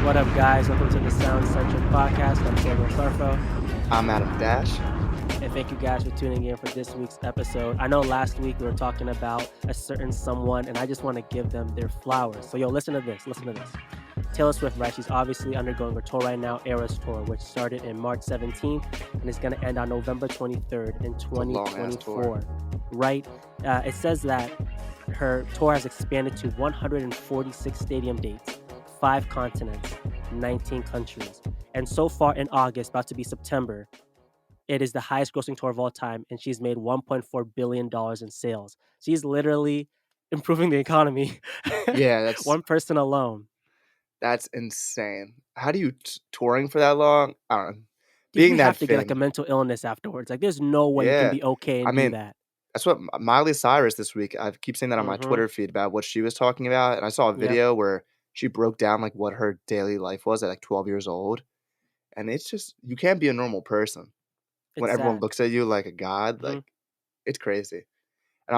What up, guys? Welcome to the SoundCentric podcast. I'm Samuel Sarfo, I'm Adam Dash. and thank you guys for tuning in for this week's episode. I know last week we were talking about a certain someone, and I just want to give them their flowers. So, yo, listen to this. Listen to this. Taylor Swift, right? She's obviously undergoing her tour right now, Eras Tour, which started in March 17th and is going to end on November 23rd in It's a long-ass 2024. tour. Right? It says that her tour has expanded to 146 stadium dates, 5 continents, 19 countries. And so far in August, about to be September, it is the highest grossing tour of all time, and she's made $1.4 billion in sales. She's literally improving the economy. Yeah, that's One person alone. that's insane. How do you touring for that long? I don't know. Dude, you Being that have to get like a famous. mental illness afterwards. Like, there's no way you can Yeah. be okay I and do mean, that. that's what Miley Cyrus this week. I keep saying that on my Mm-hmm. Twitter feed about what she was talking about, and I saw a Yep. video where she broke down like what her daily life was at like 12 years old, and it's just you can't be a normal person when It's everyone sad. looks at you like a god. Mm-hmm. Like it's crazy. And Yeah.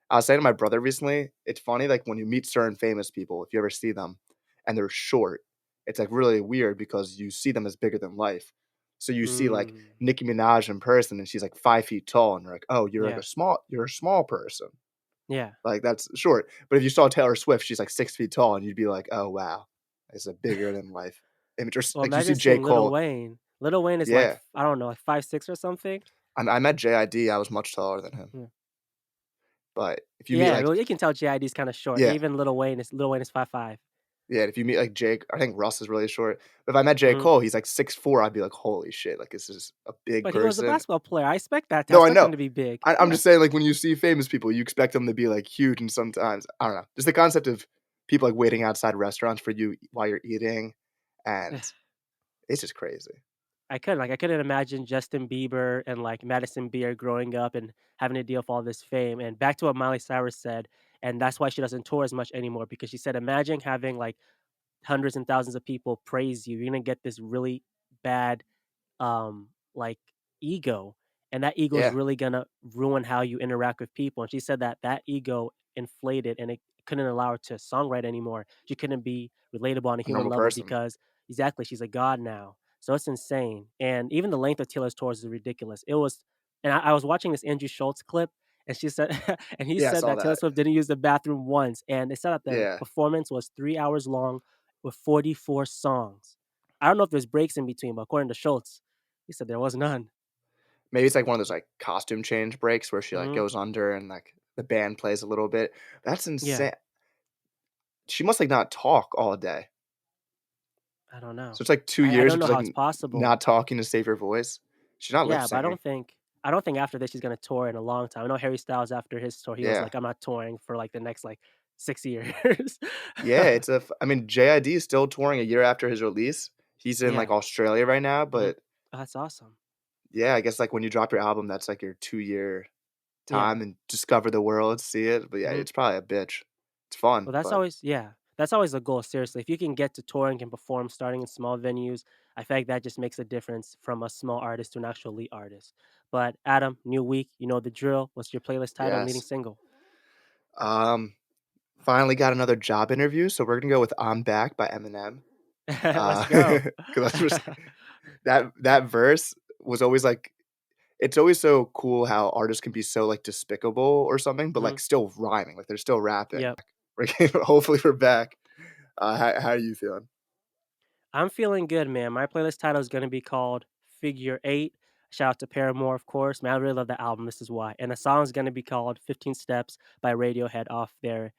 I was saying to my brother recently, it's funny, like when you meet certain famous people, if you ever see them and they're short, it's like really weird because you see them as bigger than life. So you see like Mm. Nicki Minaj in person and she's like 5 feet tall, and you're like, oh, Yeah. you're a small person. Yeah. Like that's short. But if you saw Taylor Swift, she's like 6 feet tall, and you'd be like, oh wow, it's a bigger than life image. Or Well, like you see imagine J. seeing Lil Cole. Wayne. Lil Wayne is like, Yeah. I don't know, like 5'6" or something. I met JID, I was much taller than him. Yeah. But if you meet Yeah, like well, you can tell JID is kind of short. yeah, Even Lil Wayne is 5'5". Yeah, if you meet like Jake, I think Russ is really short. But if I met J. Mm-hmm. Cole, he's like 6'4", I'd be like, holy shit, like this is a big But he was a person. basketball player. I expect that. I No, I expect him know. to be big. I'm Yeah. just saying, like when you see famous people, you expect them to be like huge, and sometimes I don't know. Just the concept of people like waiting outside restaurants for you while you're eating, and it's just crazy. I couldn't imagine Justin Bieber and like Madison Beer growing up and having to deal with all this fame. And back to what Miley Cyrus said, and that's why she doesn't tour as much anymore, because she said, imagine having like hundreds and thousands of people praise you. You're gonna get this really bad like ego, and that ego is Yeah, really gonna ruin how you interact with people. And she said that that ego inflated, and it couldn't allow her to songwrite anymore. She couldn't be relatable on a a human normal level person. because exactly, she's a god now. So it's insane. And even the length of Taylor's tours is ridiculous. It was, and I was watching this Andrew Schultz clip, and she said and he Yeah, I said saw that Taylor that. Swift didn't use the bathroom once, and it said that the Yeah, performance was 3 hours long with 44 songs. I don't know if there's breaks in between, but according to Schultz, he said there was none. maybe it's like one of those like costume change breaks where she like Mhm. goes under and like the band plays a little bit. That's Yeah, insane. She must like not talk all day. I don't know. So it's like 2 I years don't of know just, how like, it's possible. not talking to save her voice. She's not lip Yeah, but I syncing. don't think I don't think after this she's gonna tour in a long time. I know Harry Styles after his tour, he was Yeah. like, "I'm not touring for like the next like 6 years." Yeah, I mean, JID is still touring a year after his release. He's in, like, Yeah. Australia right now, Mhm. but, Oh, that's awesome. yeah, I guess, like, when you drop your album, that's, like, your 2-year Yeah. time and discover the world, see it, but, yeah, Mhm. it's probably a bitch. It's fun, Well, that's but always yeah. That's always the goal, seriously. If you can get to touring and perform starting in small venues, I feel like that just makes a difference from a small artist to an actual elite artist. But Adam, new week, you know the drill. What's your playlist title and leading yes. single? Um, Finally got another job interview, so we're gonna go with "I'm Back" by Eminem. Let's go. 'Cause that's just that verse was always, like it's always so cool how artists can be so, like, despicable or something, but, Mhm. like, still rhyming, like, they're still rapping. Yep. Hopefully we're back. How are you feeling? I'm feeling good, man. My playlist title is gonna be called Figure Eight. Shout out to Paramore, of course. Man, I really love that album. This is why. And the song is gonna be called 15 Steps by Radiohead off their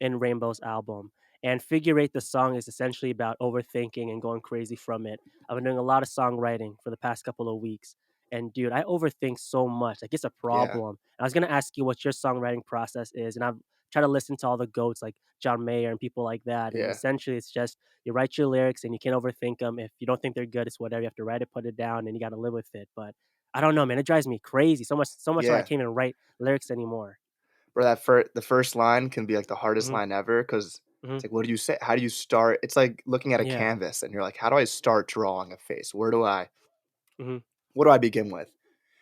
In Rainbows album. And Figure Eight, the song is essentially about overthinking and going crazy from it. I've been doing a lot of songwriting for the past couple of weeks. And dude, I overthink so much. Like it's a Yeah, problem. I was gonna ask you what your songwriting process is, and I've tried to listen to all the goats like John Mayer and people like that. And yeah. essentially it's just you write your lyrics and you can't overthink them. If you don't think they're good, it's whatever. You have to write it, put it down, and you got to live with it. But I don't know, man. It drives me crazy. So much so I Yeah. can't even write lyrics anymore. Bro, the first line can be, like, the hardest Hmm. line ever because Hmm. it's like, what do you say? How do you start? It's like looking at a Yeah. canvas and you're like, "How do I start drawing a face? Hmm. What do I begin with?"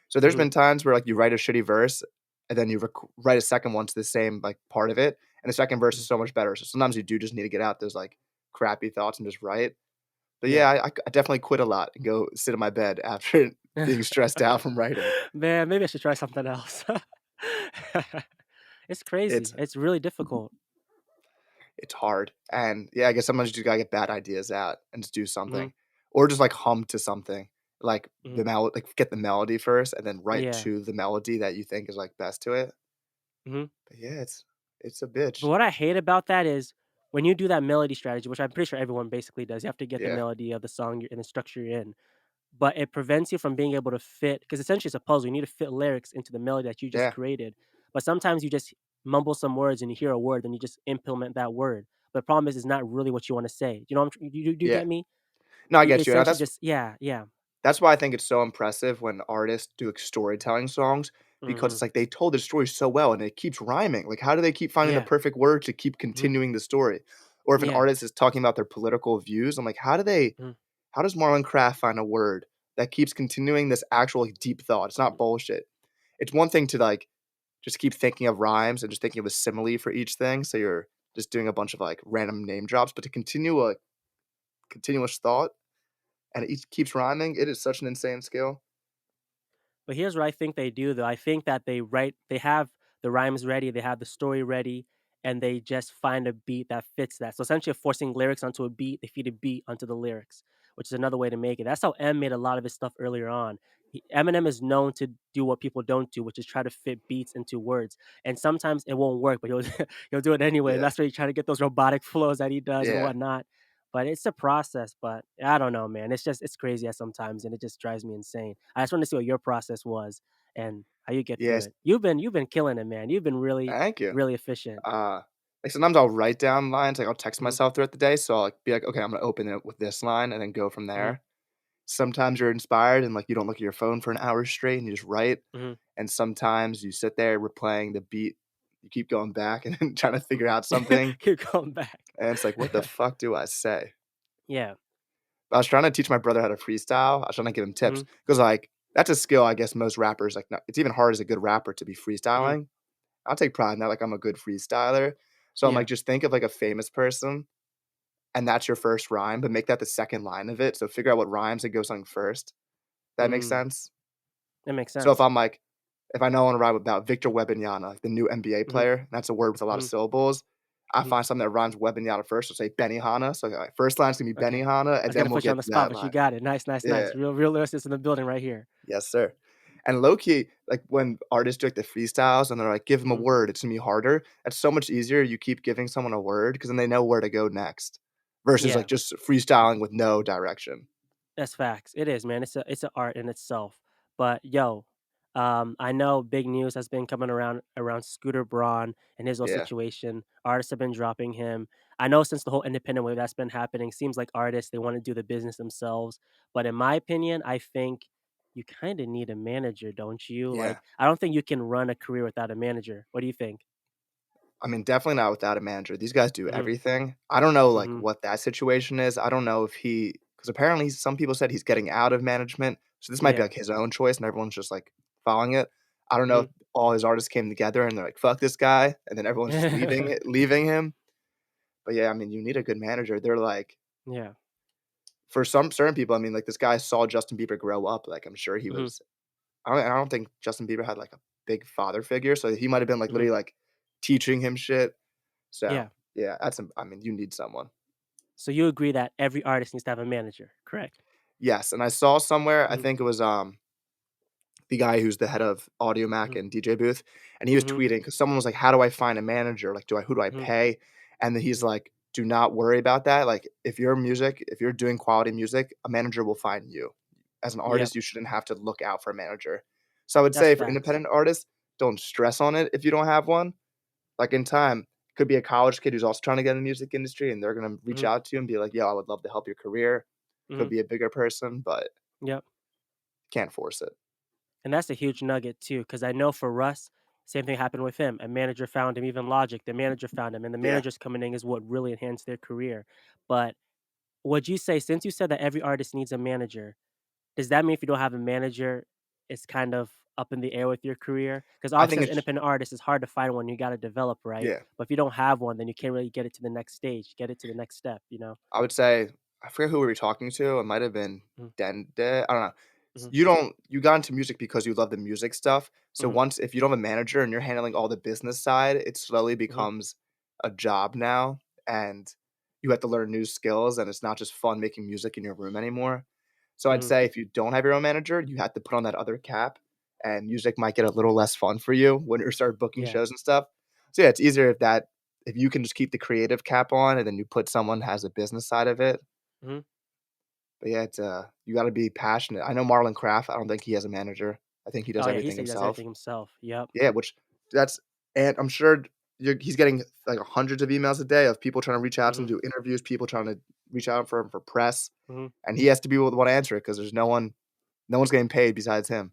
So there's Hmm. been times where, like, you write a shitty verse and then you write a second one to the same, like, part of it, and the second verse Hmm. is so much better. So sometimes you do just need to get out those, like, crappy thoughts and just write. But Yeah. yeah, I definitely quit a lot and go sit in my bed after being stressed out from writing. Man, maybe I should try something else. It's It's crazy. It's really difficult. it's hard, and yeah, I guess sometimes you just gotta get bad ideas out and just do Mhm, something, or just, like, hum to something, like, mhm. get the melody first and then write Yeah. to the melody that you think is, like, best to it. Mhm. But yeah, it's a But bitch. what I hate about that is when you do that melody strategy, which I'm pretty sure everyone basically does, you have to get the Yeah, melody of the song and the structure you're in. But it prevents you from being able to fit because essentially it's a puzzle. You need to fit lyrics into the melody that you just yeah, created. But sometimes you just mumble some words and you hear a word, and you just implement that word. But the problem is, it's not really what you want to say. Do you know what do you yeah. get me? No, I You get you, and essentially just yeah, yeah. that's why I think it's so impressive when artists do, like, storytelling songs because Mhm. it's like they told the story so well and it keeps rhyming. Like, how do they keep finding the Yeah. perfect word to keep Mhm. continuing the story? Or if an Yeah. artist is talking about their political views, I'm like, Mhm. how does Marlon Craft find a word that keeps continuing this actual, like, deep thought? It's not bullshit. It's one thing to, like, just keep thinking of rhymes and just thinking of a simile for each thing, so you're just doing a bunch of, like, random name drops, but to continue a continuous thought and it keeps rhyming, it is such an insane skill. But here's what I think they do, though. I think that they have the rhymes ready, they have the story ready, and they just find a beat that fits that. So essentially forcing lyrics onto a beat, they feed a beat onto the lyrics, which is another way to make it. That's how M made a lot of his stuff earlier on. Eminem is known to do what people don't do, which is try to fit beats into words. And sometimes it won't work, but he'll he'll do it anyway. And Yeah. that's why he's trying to get those robotic flows that he does and Yeah. whatnot. But it's a process, but I don't know, man. It's crazy at sometimes, and it just drives me insane. I just wanted to see what your process was and how you get through Yes. it. You've been killing it, man. You've been really, Thank you. really efficient. Uh, like, sometimes I'll write down lines, like, I'll text Mhm, myself throughout the day, so I'll, like, be like, "Okay, I'm gonna open it with this line," and then go from mhm, there. Sometimes you're inspired and, like, you don't look at your phone for an hour straight and you just write, mhm. and sometimes you sit there replaying the beat, you keep going back and then trying to figure out something, Keep going back. and it's like, "What the fuck do I say?" Yeah. I was trying to teach my brother how to freestyle, I was trying to give him tips Mhm, because like, that's a skill I guess most rappers, like, no it's even hard as a good rapper to be mhm. freestyling. I'll take pride in that, like, I'm a good freestyler. So I'm like, Yeah. just think of, like, a famous person, and that's your first rhyme, but make that the second line of it, so figure out what rhymes and go something first. That makes Mm, sense? that makes So sense. if I know I wanna rhyme about Victor Wembanyama, like the new NBA Mhm, player, that's a word with a lot of mhm, syllables, I mhm. find something that rhymes with Wembanyama first, so say Benihana, so, like, first line's gonna be Okay. Benihana, I and was gonna then we'll put you on get the to spot, that but you line. got it. Nice, nice, Yeah. nice. Real lyricist in the building right here. Yes, sir. And low key, like, when artists do, like, the freestyles and they're like, "Give 'em a Mhm. word, it's gonna be harder," that's so much easier, you keep giving someone a word because then they know where to go next, versus, like, Yeah. just freestyling with no direction. That's facts. It is, man. It's a art in itself. But yo, I know big news has been coming around Scooter Braun and his whole Yeah. situation. Artists have been dropping him. I know since the whole independent wave that's been happening, seems like artists they want to do the business themselves. But in my opinion, I think you kind of need a manager, don't you? Yeah. Like, I don't think you can run a career without a manager. What do you think? I mean, definitely not without a manager. These guys do Mhm. everything. I don't know, like, Mhm. what that situation is. I don't know if because apparently some people said he's getting out of management, so this might be, Yeah. like, his own choice and everyone's just, like, following it. I don't know if Mhm. all his artists came together and they're like, "Fuck this guy," and then everyone's just leaving him. But yeah, I mean, you need a good manager. They're like Yeah. for some certain people, I mean, like, this guy saw Justin Bieber grow up, like, I'm sure he Mhm. was I don't think Justin Bieber had, like, a big father figure, so he might have been, like, Mhm. literally, like, teaching him shit. So, Yeah. yeah, I mean, you need someone. So you agree that every artist needs to have a manager, correct? Yes, and I saw somewhere, I Mhm. think it was, the guy who's the head of Audio Mac Mhm. and DJ Booth, and he was Mhm. tweeting because someone was like, "How do I find a manager? Like, do I who do I Mhm. pay?" And then he's like, "Do not worry about that. Like, if you're doing quality music, a manager will find you. As an Yep. artist, you shouldn't have to look out for a manager." So I would That's say for facts. independent artists, don't stress on it if you don't have one. Like in time, could be a college kid who's also trying to get in the music industry, and they're gonna reach Mhm. out to you and be like, "Yo, I would love to help your career." Could Mhm. be a bigger person, but Yep. can't force it. And that's a huge nugget too, because I know for Russ, same thing happened with him. A manager found him, even Logic, the manager found him, and the Yeah. managers coming in is what really enhanced their career. But would you say, since you said that every artist needs a manager, does that mean if you don't have a manager, it's kind of up in the air with your career? Because I obviously think as an it's independent artist, it's hard to find one, you gotta develop, right? yeah. But if you don't have one, then you can't really get it to the next stage, get it to the next step, you know? I would say I forget who we were talking to, it might have been Mhm, Dende, I don't know. mhm, You got into music because you love the music stuff, so mhm, once if you don't have a manager and you're handling all the business side, it slowly mhm, becomes a job now, and you have to learn new skills, and it's not just fun making music in your room anymore. So I'd mhm. say if you don't have your own manager, you have to put on that other cap, and music might get a little less fun for you when you start booking Yeah, shows and stuff. So yeah, it's easier if you can just keep the creative cap on and then you put someone who has a business side of it. mhm. But yeah, it's, you gotta be passionate. I know Marlon Craft, I don't think he has a manager. I think he does Oh, yeah, he everything said he does himself. everything himself, yep. Yeah, which that's and I'm sure he's getting, like, hundreds of emails a day of people trying to reach out to him, Mhm, do interviews, people trying to reach out for him for press, mhm, and he has to be the one to answer it because there's no one's getting paid besides him.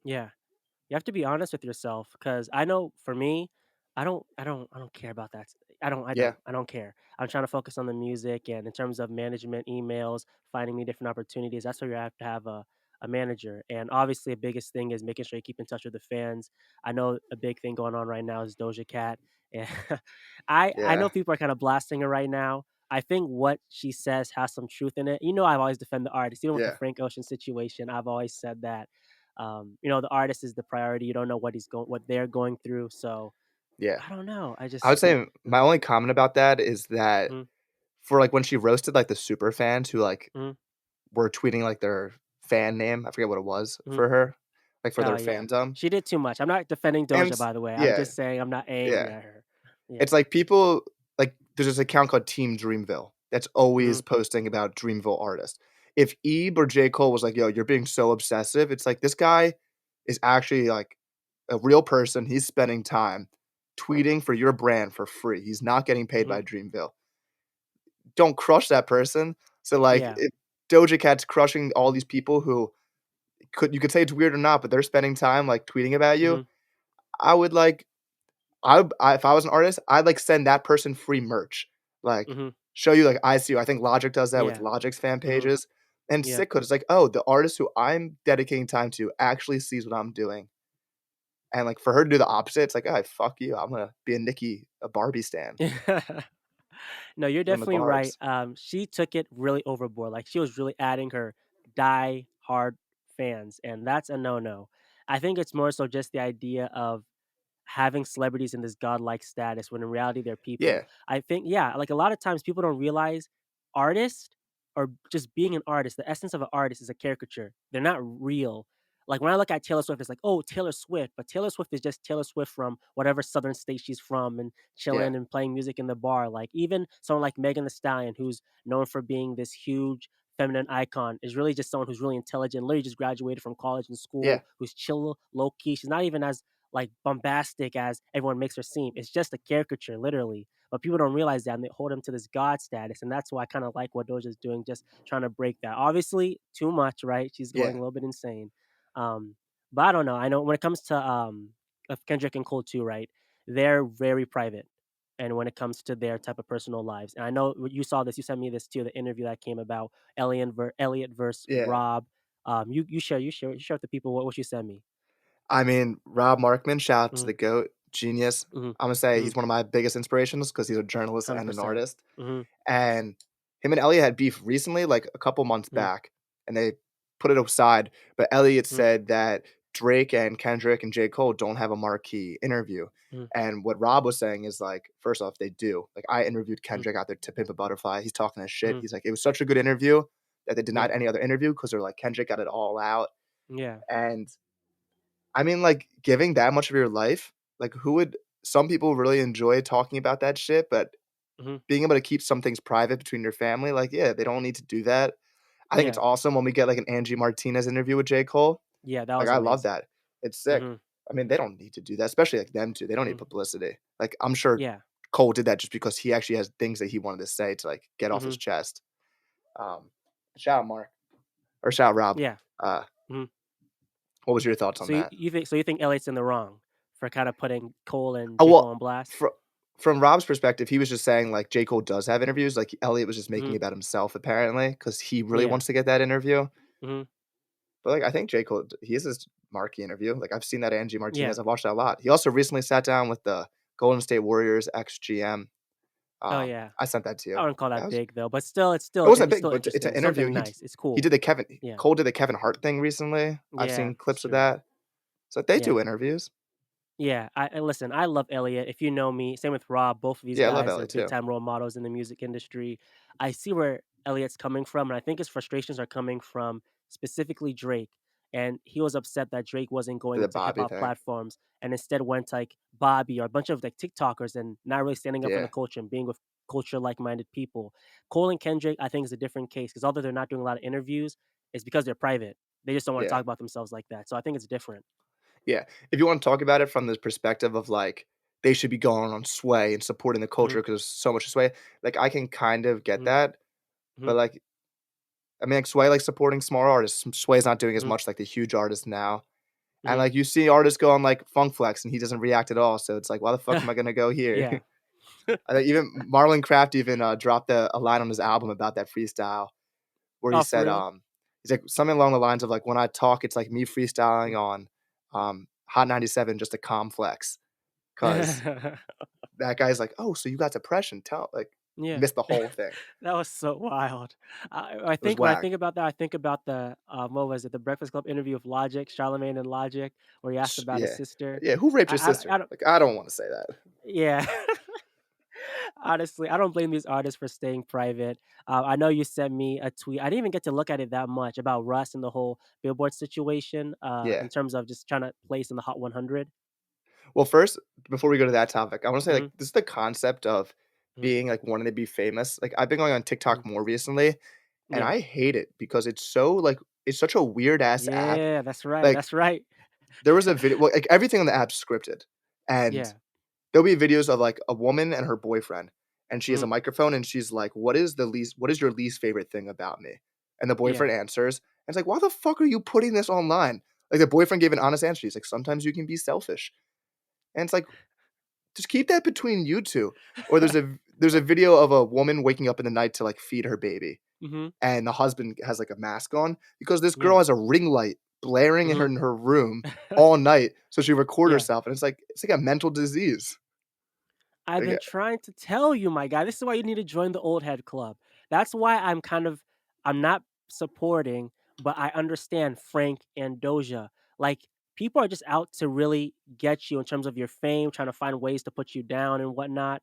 yeah. You have to be honest with yourself, because I know for me, I don't care about that. Yeah, I don't care. I'm trying to focus on the music, and in terms of management, emails, finding me different opportunities, that's where you have to have a manager. And obviously, the biggest thing is making sure you keep in touch with the fans. I know a big thing going on right now is Doja Cat, and I know yeah, people are kind of blasting her right now. I think what she says has some truth in it. You know, I've always defended the artist, even with the yeah, Frank Ocean situation. I've always said that you know, the artist is the priority. You don't know what they're going through. So yeah. I don't know. I I would just say my mhm, only comment about that is that mhm, for, like, when she roasted, like, the super fans who, like, mhm, were tweeting, like, their fan name, I forget what it was mhm. for her, like, for Oh their yeah, fandom, she did too much. I'm not defending and Doja, s by the way. I'm yeah, just saying I'm not angry yeah. at her. Yeah. It's like people like, there's this account called Team Dreamville that's always Mhm, posting about Dreamville artists. If Ebe or J. Cole was like, "Yo, you're being so obsessive," it's like, this guy is actually, like, a real person, he's spending time tweeting for your brand for free, he's not getting paid mhm. by Dreamville. Don't crush that person. So, like, Yeah. if Doja Cat's crushing all these people who you could say it's weird or not, but they're spending time, like, tweeting about you, Mhm, I would, like if I was an artist, I'd, like, send that person free merch, like, mhm. show you, like, I see you. I think Logic does that with Yeah. Logic's fan Mhm. pages, and it's Yep. sick 'cause it's like, "Oh, the artist who I'm dedicating time to actually sees what I'm doing," and, like, for her to do the opposite, it's like, "Oh, fuck you, I'm gonna be a Barbie stan." No, you're Doing the definitely right. barbs. She took it really overboard. Like she was really adding her die hard fans, and that's a no no. I think it's more so just the idea of having celebrities in this godlike status when in reality they're people. Yeah, I think, yeah, like a lot of times people don't realize artist or just being an artist, the essence of an artist is a caricature. They're not real. Like when I look at Taylor Swift, it's like, oh, Taylor Swift, but Taylor Swift is just Taylor Swift from whatever southern state she's from and yeah, chilling and playing music in the bar. Like even someone like Megan Thee Stallion, who's known for being this huge feminine icon, is really just someone who's really intelligent, literally just graduated from college and yeah, school, who's chill, low key. She's not even as like bombastic as everyone makes her seem. It's just a caricature, literally. But people don't realize that and they hold him to this god status. And that's why I kind of like what Doja's doing, just trying to break that. Obviously, too much, right? She's going yeah, a little bit insane. Um, but I don't know. I know when it comes to of Kendrick and Cole too, right? They're very private. And when it comes to their type of personal lives, and I know you saw this, you sent me this too, the interview that came about Elliot versus yeah. Rob. You share with the people what you sent me. I mean, Rob Markman, shout out to Mm-hmm. the GOAT, genius. Mhm, Imma say mhm, he's one of my biggest inspirations because he's a journalist and an 100%. artist, Mhm, and him and Elliot had beef recently, like, a couple months mhm, back, and they put it aside, but Elliot mhm, said that Drake and Kendrick and J. Cole don't have a marquee interview, mhm, and what Rob was saying is, like, first off, they do. Like, I interviewed mhm, Kendrick out there to Pimp a Butterfly, he's talking his shit, mhm, he's like, "It was such a good interview that they mhm, denied any other interview because 'cause they're like, Kendrick got it all out," yeah, and I mean, like, giving that much of your life, like, who would some people really enjoy talking about that shit, but mhm, being able to keep some things private between your family, like, yeah, they don't need to do that. I think it's yeah, awesome when we get, like, an Angie Martinez interview with J. Cole. yeah, that Like, was I love amazing. that. It's sick. Mhm, I mean, they don't need to do that, especially, like, them 2. They don't need mhm, publicity. Like, I'm sure yeah, Cole did that just because he actually has things that he wanted to say to, like, get off his mhm, chest. Um, shout out Mark or shout out Rob. yeah, Uh, mhm. what was your thoughts on that? You think Elliot's in the wrong for kinda putting Cole and Oh, J. Cole well, on blast? fro from Rob's perspective, he was just saying, like, J. Cole does have interviews, like, Elliot was just making Mhm, it about himself apparently, because he really yeah, wants to get that interview, mhm, but, like, I think J. Cole he has his Markey interview. Like, I've seen that Angie Yeah. Martinez, I've watched that a lot. He also recently sat down with the Golden State Warriors ex-GM. Oh, yeah. I sent that to I you. wouldn't call That that was big though, but still, it wasn't it's big, still but it's an interesting, interview. something nice, it's He cool. did the Kevin Yeah. Cole did the Kevin Hart thing recently. I've Yeah, seen it's clips of true. that. So they Yeah. do interviews. Yeah, I listen, I love Elliot. If you know me, same with Rob, both of these Yeah, I love guys are Elliot big too. time role models in the music industry. I see where Elliot's coming from, and I think his frustrations are coming from specifically Drake. And he was upset that Drake wasn't Did going the into hip Bobby hop thing. platforms and instead went to, like Bobby or a bunch of like TikTokers and not really standing up for the Yeah, culture and being with culture like minded people. Cole and Kendrick, I think, is a different case because although they're not doing a lot of interviews, it's because they're private. They just don't want to yeah. talk about themselves like that. So I think it's different. Yeah, if you wanna talk about it from this perspective of, like, they should be going on Sway and supporting the culture Hmm. because there's so much Sway, like, I can kind of get Hmm. that, Hmm. but, like, I mean, like, Sway likes supporting smaller artists. Sway's not doing as Hmm. much like the huge artists now, and, Hmm. like, you see artists go on, like, Funk Flex, and he doesn't react at all, so it's like, "Why the fuck am I gonna go here?" Yeah. I think even Marlon Craft even, dropped a line on his album about that freestyle where he Oh, for said, real? he's like something along the lines of, like, "When I talk, it's like me Mm. freestyling on, Hot 97 just a calm flex," 'cause that guy's like, "Oh, so you got depression, tell," like, Yeah. missed the whole thing. That was so wild. I It was think when I whack. think about that, I think about the, what was it? The Breakfast Club interview with Logic, Charlamagne and Logic, where he asked about his Yeah. sister. Yeah, who raped your I sister? don't. Like, I don't wanna say that. Yeah. Honestly, I don't blame these artists for staying private. I know you sent me a tweet. I didn't even get to look at it that much about Russ and the whole Billboard situation, Yeah. in terms of just trying to place in the Hot 100. Well, first, before we go to that topic, I wanna say, Mhm, like, this is the concept of mhm, being, like, wanting to be famous. Like, I've been going on mhm. TikTok more recently, and Yeah. I hate it because it's so, like it's such a weird ass app. Yeah, that's right, Like, that's right. there was a video well, like, everything on the app's scripted, and Yeah. there'll be videos of, like, a woman and her boyfriend, and she has a Mhm. microphone, and she's like, what is your least favorite thing about me?" And the Yeah. boyfriend answers, and it's like, "Why the fuck are you putting this online?" Like, the boyfriend gave an honest answer, he's like, "Sometimes you can be selfish." And it's like, just keep that between you 2. Or there's a video of a woman waking up in the night to, like, feed her baby, Mhm. and the husband has, like, a mask on because this girl Yeah. has a ring light blaring Mhm. in her room all night, so she record Yeah. herself, and it's like a mental disease. I've Like, been trying to tell you, my guy. This is why you need to join the old head club. That's why I'm not supporting, but I understand Frank and Doja. Like people are just out to really get you in terms of your fame, trying to find ways to put you down and whatnot.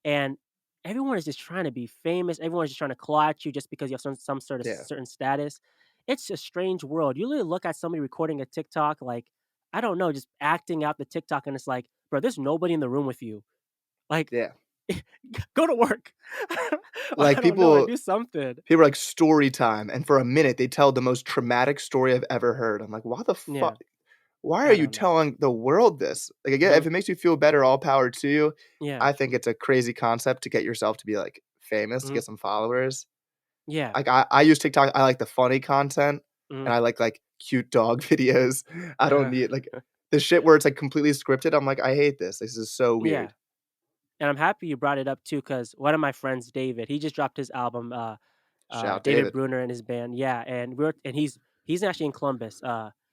And everyone is just trying to be famous. Everyone's just trying to claw at you just because you have some sort of yeah, certain status. It's a strange world. You literally look at somebody recording a TikTok, like, I don't know, just acting out the TikTok, and it's like, bro, there's nobody in the room with you. Like, yeah. go to work. Or Like, I don't know, or do something. people are like, "Story time," and for a minute, they tell the most traumatic story I've ever heard. I'm like, "Why the Yeah, fuck? Why are I you don't know. telling the world this?" Like, again, Mhm. if it makes you feel better, all power to you. Yeah. I think it's a crazy concept to get yourself to be, like, famous, to Mhm. get some followers. Yeah. Like, I use TikTok, I like the funny content, Mhm. and I like, cute dog videos. I don't need like, the shit where it's, like, completely scripted, I'm like, "I hate this. This is so Yeah. weird." And I'm happy you brought it up too, because one of my friends, David, he just dropped his album, Shout out David David. Bruner and his band. Yeah, and he's actually in Columbus.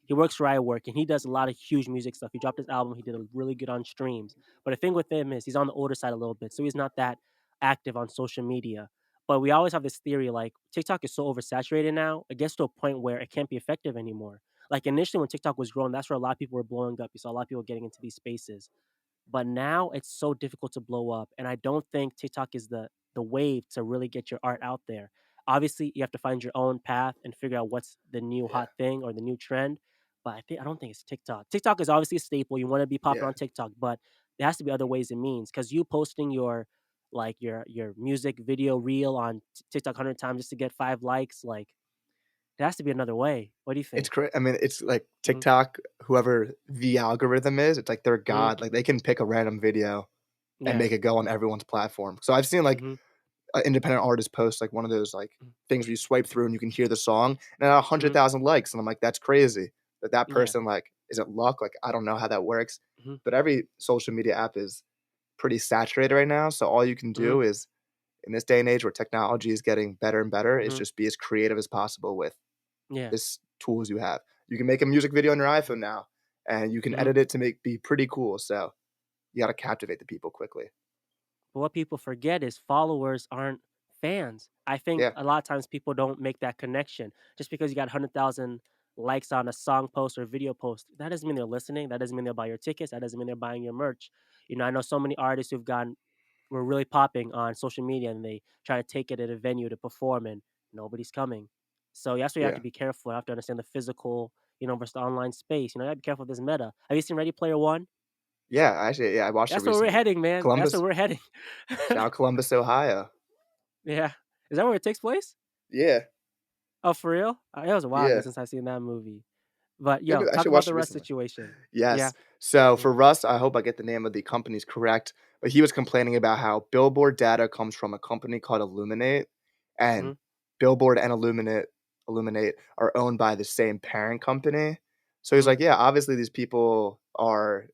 He works where I work, and he does a lot of huge music stuff. He dropped his album. He did a really good on streams. But the thing with him is he's on the older side a little bit, so he's not that active on social media. But we always have this theory like TikTok is so oversaturated now, it gets to a point where it can't be effective anymore. Like initially when TikTok was growing, that's where a lot of people were blowing up. You saw a lot of people getting into these spaces. But now it's so difficult to blow up, and I don't think TikTok is the wave to really get your art out there. Obviously, you have to find your own path and figure out what's the new Yeah, hot thing or the new trend. But I don't think it's TikTok. TikTok is obviously a staple. You want to be popular yeah, on TikTok, but there has to be other ways and means. Because you posting your like your music video reel on TikTok 100 times just to get 5 likes, like there has to be another way. What do you it's think? I mean, it's like Hmm. TikTok, whoever the algorithm is, it's like they're Hmm. god, like, they can pick a random video and Yeah. make it go on everyone's platform. So I've seen, like, Hmm. independent artist post, like, one of those, like, Hmm. things where you swipe through and you can hear the song, and it had Hmm. 100,000 likes, and I'm like, "That's crazy." That Yeah. person, like is it luck? Like, I don't know how that works, Hmm. but every social media app is pretty saturated right now, so all you can Hmm. do is, in this day and age where technology is getting better and better, is Hmm. just be as creative as possible with Yeah. this tools you have. you can make a music video on your iPhone now, and you can Mhm. edit it to make be pretty cool. So you got to captivate the people quickly. But what people forget is followers aren't fans. I think Yeah, a lot of times people don't make that connection. Just because you got 100,000 likes on a song post or video post, that doesn't mean they're listening. That doesn't mean they'll buy your tickets. That doesn't mean they're buying your merch. I know so many artists who've gone were really popping on social media and they try to take it at a venue to perform and nobody's coming. So that's why you have yeah, to be careful. You have to understand the physical, versus the online space. You gotta be careful with this meta. Have you seen Ready Player One? yeah. Actually, yeah, I watched it That's where we're recently. heading, man. That's where Columbus, we're heading. shout out Columbus, Ohio. Yeah. Is that where it takes place? Yeah, Oh, for real? It was a while ago yeah. since I seen that movie. But Maybe yo, I talk should about watch the it Russ recently. situation. Yeah. Yes. So Mm, for Russ, I hope I get the name of the companies correct, but he was complaining about how Billboard data comes from a company called Illuminate, and mhm, Billboard and Illuminate are owned by the same parent company. So he's mhm, like, yeah, obviously these people are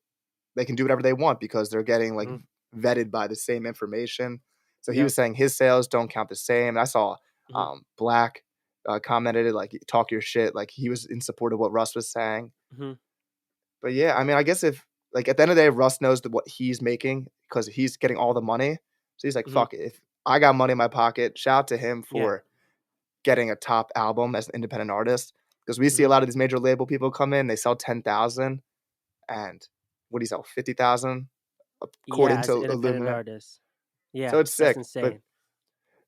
they can do whatever they want because they're getting like mhm, vetted by the same information. So he yep, was saying his sales don't count the same. I saw mhm, Black commented it like talk your shit, like he was in support of what Russ was saying. mhm, But yeah, I mean, I guess if like at the end of the day, Russ knows what he's making because he's getting all the money. So he's like, mhm, fuck it. If I got money in my pocket, shout out to him yeah, for getting a top album as an independent artist. Because we see a mhm. lot of these major label people come in, they sell 10,000 and what do you sell? 50,000 Yeah, according as an to independent Illumina. artist. So Yeah, it's that's sick. But insane.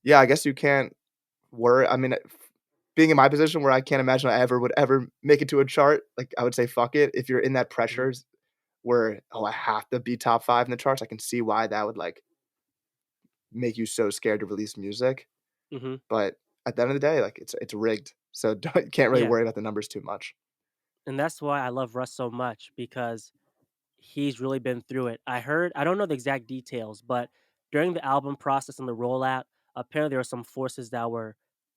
yeah, I guess you can't worry. I mean, being in my position where I can't imagine I ever would ever make it to a chart, like I would say, fuck it. If you're in that Mhm, pressures where, oh, I have to be top 5 in the charts, I can see why that would, like, make you so scared to release music, mhm, but at the end of the day, like, it's rigged, so don't you can't really yeah, worry about the numbers too much. and that's why I love Russ so much because he's really been through it. I don't know the exact details, but during the album process and the rollout, apparently there were some forces that were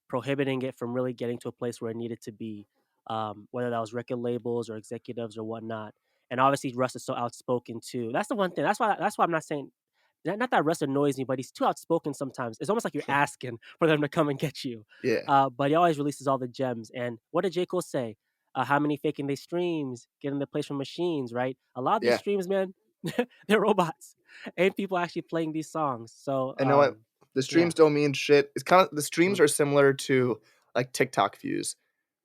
prohibiting it from really getting to a place where it needed to be, whether that was record labels or executives or whatnot. And obviously, Russ is so outspoken too. That's the one thing. That's why I'm not saying not that Russ annoys me, but he's too outspoken sometimes. It's almost like you're asking for them to come and get you. Yeah, But he always releases all the gems. And what did J. Cole say? How many faking they streams, getting the place from machines, right? A lot of these yeah, streams, man, they're robots. Ain't people actually playing these songs. So, and you know what? The yeah. streams don't mean shit. It's kinda the streams Mhm, are similar to, like, TikTok views,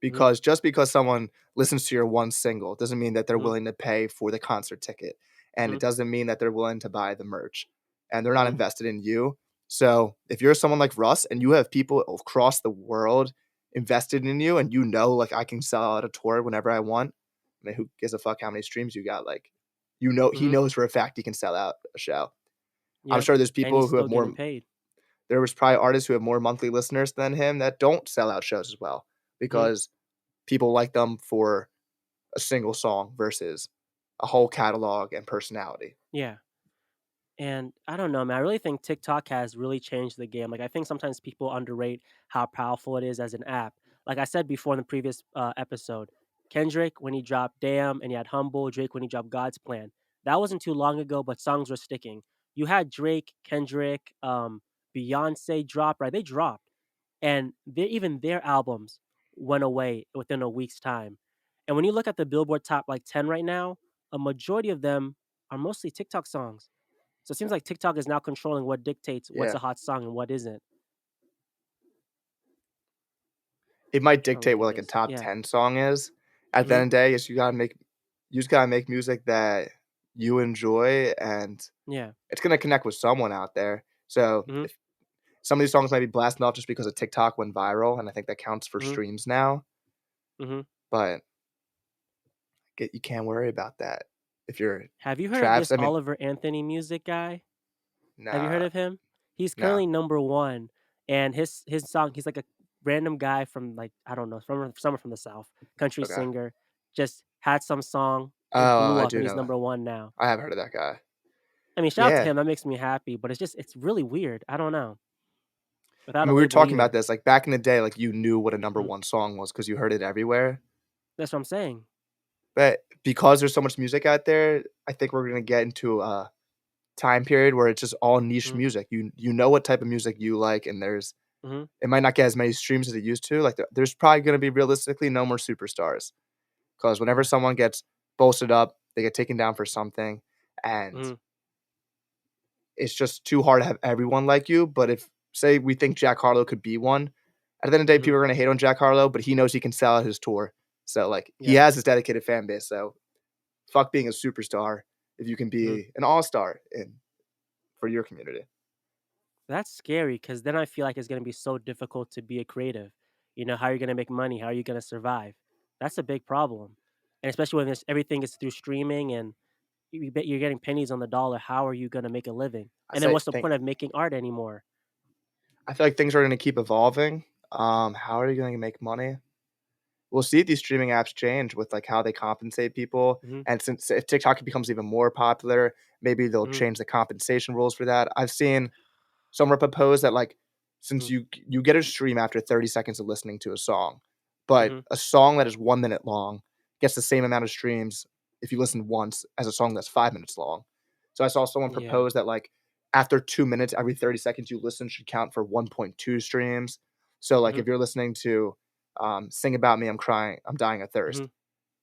mhm, because just because someone listens to your one single doesn't mean that they're mhm, willing to pay for the concert ticket, and it mhm, doesn't mean that they're willing to buy the merch, and they're not mhm, invested in you. So, if you're someone like Russ and you have people across the world invested in you and you know, like, I can sell out a tour whenever I want, I mean, who gives a fuck how many streams you got? Like, he mhm, knows for a fact he can sell out a show. I'm yep. sure there's And he's people who have still getting more paid. there was probably artists who have more monthly listeners than him that don't sell out shows as well Mhm, because people like them for a single song versus a whole catalog and personality. yeah. And I don't know, man. I really think TikTok has really changed the game. Like, I think sometimes people underrate how powerful it is as an app. Like I said before in the previous episode, Kendrick when he dropped "Damn" and he had "Humble," Drake when he dropped "God's Plan." That wasn't too long ago, but songs were sticking. You had Drake, Kendrick, Beyonce drop, right? They dropped, and even their albums went away within a week's time. And when you look at the Billboard top like 10 right now, a majority of them are mostly TikTok songs. So it seems like TikTok is now controlling what dictates what's Yeah. a hot song and what isn't. It might Trying to look dictate what at like a this. top Yeah. 10 song is. At the Mhm. end of the day, is you just gotta make music that you enjoy and Yeah. it's gonna connect with someone out there. So Mhm. if some of these songs might be blasting off just because of TikTok went viral, and I think that counts for Mhm. streams now, Mhm. but you can't worry about that. If you're Have you heard of Travis, this I mean, Oliver Anthony music guy? Have you heard nah, of him? He's no. currently number 1, and his song he's like a random guy from, like, I don't know, from somewhere from the South, country Okay. singer, just had some song, it Oh, blew I up, do and he's know. number 1 now. I have heard of that guy. I mean, shout out to Yeah. him, that makes me happy, but it's really weird, I don't know. I Without a mean, we were label talking about either. this, like, back in the day, like, you knew what a number Mhm. 1 song was because you heard it everywhere. That's what I'm saying. But because there's so much music out there, I think we're gonna get into a time period where it's just all niche Mhm. music. You know what type of music you like, and Mhm. it might not get as many streams as it used to. Like, there's probably gonna be realistically no more superstars. because whenever Yeah. someone gets bolstered up, they get taken down for something, and Mhm. it's just too hard to have everyone like you. But if say we think Jack Harlow could be one, at the end of the day, Mhm. people are gonna hate on Jack Harlow, but he knows he can sell out his tour. So like he Yeah. has his dedicated fan base. So fuck being a superstar if you can Mhm. be an all-star in for your community. That's scary because then I feel like it's gonna be so difficult to be a creative. You know, how are you gonna make money? How are you gonna survive? That's a big problem, and especially when this everything is through streaming and you bet you're getting pennies on the dollar. How are you gonna make a living? I And then say what's the think point of making art anymore? I feel like things are gonna keep evolving. How are you gonna make money? We'll see if these streaming apps change with like how they compensate people. Mhm. And since if TikTok becomes even more popular, maybe they'll Mhm. change the compensation rules for that. I've seen someone propose that like since Mhm. you get a stream after 30 seconds of listening to a song, but Mhm. a song that is 1 minute long gets the same amount of streams if you listen once as a song that's 5 minutes long. So I saw someone Yeah. propose that like after 2 minutes, every 30 seconds you listen should count for 1.2 streams. So like Mhm. if you're listening to Sing About Me, I'm Crying, I'm Dying of Mhm. Thirst,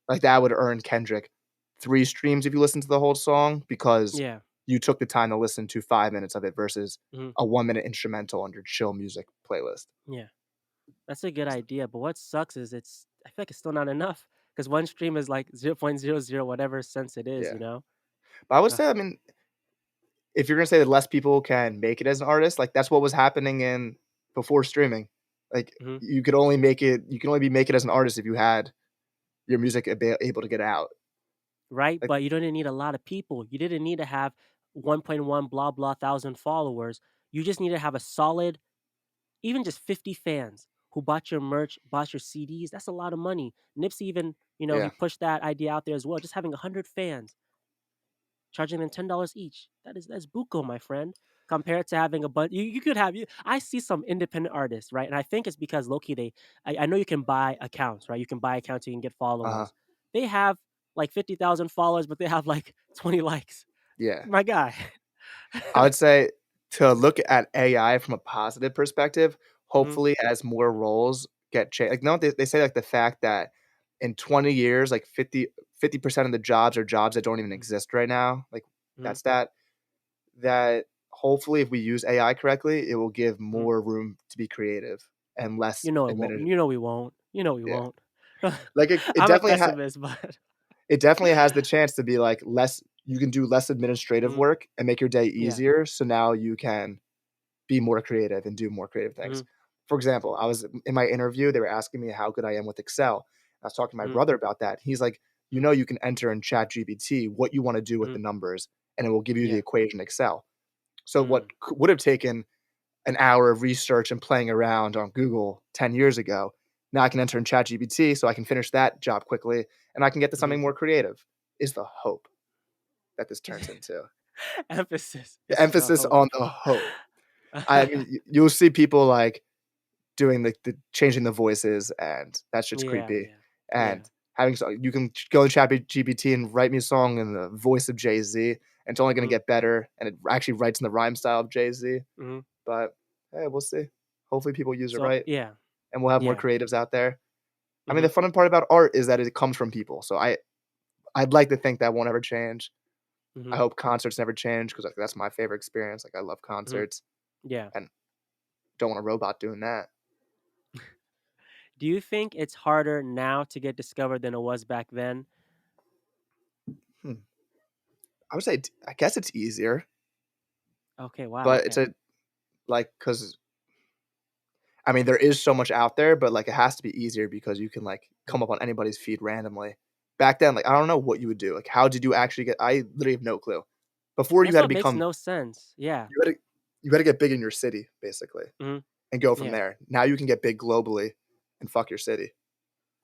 like that would earn Kendrick 3 streams if you listen to the whole song because Yeah. you took the time to listen to 5 minutes of it versus Mhm. a 1 minute instrumental on your chill music playlist. Yeah. That's a good idea, but what sucks is I feel like it's still not enough because one stream is like 0.00 whatever cents it is, Yeah. you know? But I would Ugh. say, I mean, if you're gonna say that less people can make it as an artist, like that's what was happening in before streaming. Like Mhm. you can only be make it as an artist if you had your music able to get out. Right? Like But you didn't need a lot of people. You didn't need to have 1.1 blah blah thousand followers. You just need to have a solid, even just 50 fans who bought your merch, bought your CDs. That's a lot of money. Nipsey even, he yeah. pushed that idea out there as well. Just having 100 fans, charging them $10 each. That's buco, my friend. Compared to having a bunch, you could have you. I see some independent artists, right? And I think it's because Loki. I know you can buy accounts, right? You can buy accounts, you can get Uh-huh. followers. They have like 50,000 followers, but they have like 20 likes. Yeah. My guy. I would say to look at AI from a positive perspective, Mhm, hopefully as more roles get changed. Like no, they say like the fact that in 20 years, like 50% of the jobs are jobs that don't even mhm, exist right now. Like mhm, that's that hopefully if we use AI correctly, it will give mhm. more room to be creative and less You know it won't. admitted. You know we won't. You know we Yeah. won't. Like I'm a pessimist, but it definitely has the chance to be like less you can do less administrative mhm, work and make your day yeah. easier. So now you can be more creative and do more creative things. Mhm, For example, I was in my interview, they were asking me how good I am with Excel. I was talking to my mhm, brother about that. He's like, you can enter in ChatGPT what you want to do with mhm, the numbers, and it will give you the yeah. equation in Excel. So what Mm, would have taken an hour of research and playing around on Google 10 years ago, now I can enter in ChatGPT so I can finish that job quickly and I can get to mhm. something more creative. Is the hope that this turns into. Emphasis The is the emphasis hope. on the hope. I mean, you'll see people like doing the changing the voices, and that shit's Yeah, creepy. yeah, yeah. And having so you can go to ChatGPT and write me a song in the voice of Jay-Z, and it's only gonna Mhm, get better, and it actually writes in the rhyme style of Jay-Z. mhm. But, hey, we'll see. Hopefully, people use it So right, yeah, and we'll have more yeah. creatives out there. I mean, the Mhm, fun part about art is that it comes from people, so I'd like to think that won't ever change. I mhm, hope concerts never change because that's my favorite experience, like, I love mhm. concerts, Yeah. and don't want a robot doing that. Do you think it's harder now to get discovered than it was back then? Hmm. I would say I guess it's easier, Okay, wow, but it's okay. a like because I mean, there is so much out there, but, like, it has to be easier because you can, like, come Mm. up on anybody's feed randomly. Back then, like, I don't know what you would do, like, how did you actually get I literally have no clue. Before you That's had to what makes become no sense. Yeah. you had to you had to get big in your city, basically, Mhm. and go from Yeah. there. Now you can get big globally and fuck your city.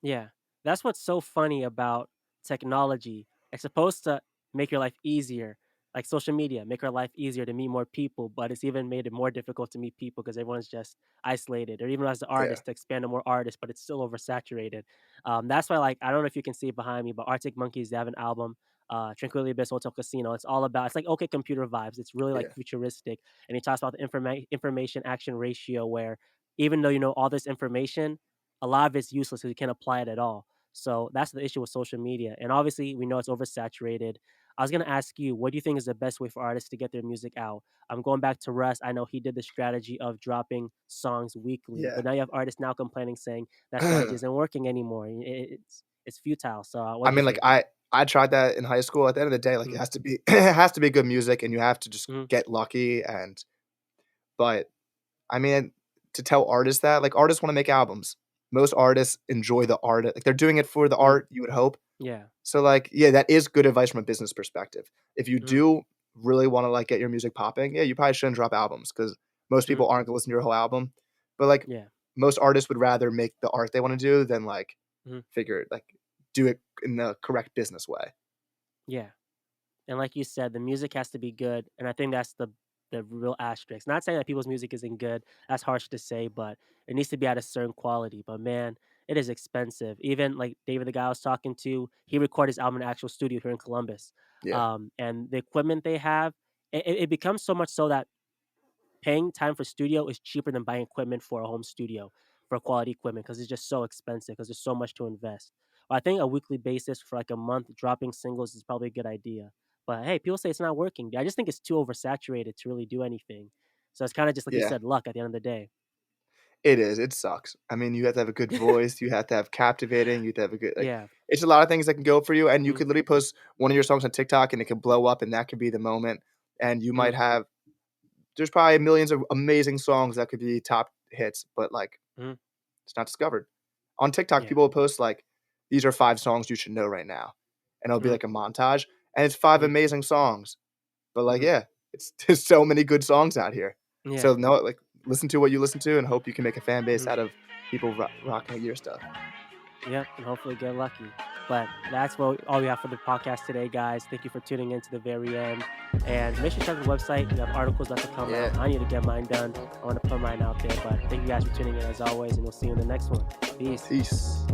Yeah. That's what's so funny about technology. It's supposed to make your life easier, like social media, make our life easier to meet more people, but it's even made it more difficult to meet people because everyone's just isolated. Or even as the Yeah, artist to expand to more artists, but it's still oversaturated. That's why, like, I don't know if you can see it behind me, but Arctic Monkeys, they have an album, Tranquility Abyss Hotel Casino. It's all about, it's like okay computer vibes. It's really like yeah, futuristic. And he talks about the information action ratio where even though you know all this information, a lot of it's useless because you can't apply it at all. So that's the issue with social media. And obviously, we know it's oversaturated. I was gonna ask you, what do you think is the best way for artists to get their music out? I'm going back to Russ. I know he did the strategy of dropping songs weekly, Yeah. but now you have artists now complaining saying that strategy isn't working anymore. It's futile. So what I do you mean, like, think? I tried that in high school. At the end of the day, like, it Mhm, has to be it has to be good music, and you have to just mhm, get lucky, and but, I mean, to tell artists that, like, artists wanna make albums. Most artists enjoy the art, like, they're doing it for the mhm, art, you would hope. yeah, So, like, yeah, that is good advice from a business perspective. If you mhm, do really wanna, like, get your music popping, yeah, you probably shouldn't drop albums because most mhm, people aren't gonna listen to your whole album. But, like, yeah, most artists would rather make the art they wanna do than, like, mhm, do it in the correct business way. yeah. And like you said, the music has to be good, and I think that's the real asterisk. Not saying that people's music isn't good, that's harsh to say, but it needs to be at a certain quality. But man, it is expensive. Even like David, the guy I was talking to, he recorded his album in an actual studio here in Columbus. Yeah. And the equipment they have, it becomes so much so that paying time for studio is cheaper than buying equipment for a home studio for quality equipment because it's just so expensive because there's so much to invest. I think a weekly basis for like a month dropping singles is probably a good idea. But hey, people say it's not working. I just think it's too oversaturated to really do anything. So it's kind of just like you Yeah. said, luck at the end of the day. It is, it sucks. I mean, you have to have a good voice, you have to have captivating, you have to have a good like, Yeah. it's a lot of things that can go for you, and you Mm, could literally post one of your songs on TikTok, and it could blow up, and that could be the moment, and you mm, might have there's probably millions of amazing songs that could be top hits, but, like, mm, it's not discovered. On TikTok, yeah. people will post, like, "These are 5 songs you should know right now," and it'll be Mm, like a montage, and it's 5 mm, amazing songs, but, like, mm, yeah, it's there's so many good songs out here. So, yeah. no, like, listen to what you listen to and hope you can make a fan base Mm. out of people rocking your stuff. Yep, and hopefully get lucky. But that's what all we have for the podcast today, guys. Thank you for tuning in to the very end. And make sure to check the website. We have articles about to come Yeah. out. I need to get mine done. I want to put mine out there. But thank you guys for tuning in as always, and we'll see you in the next one. Peace. Peace.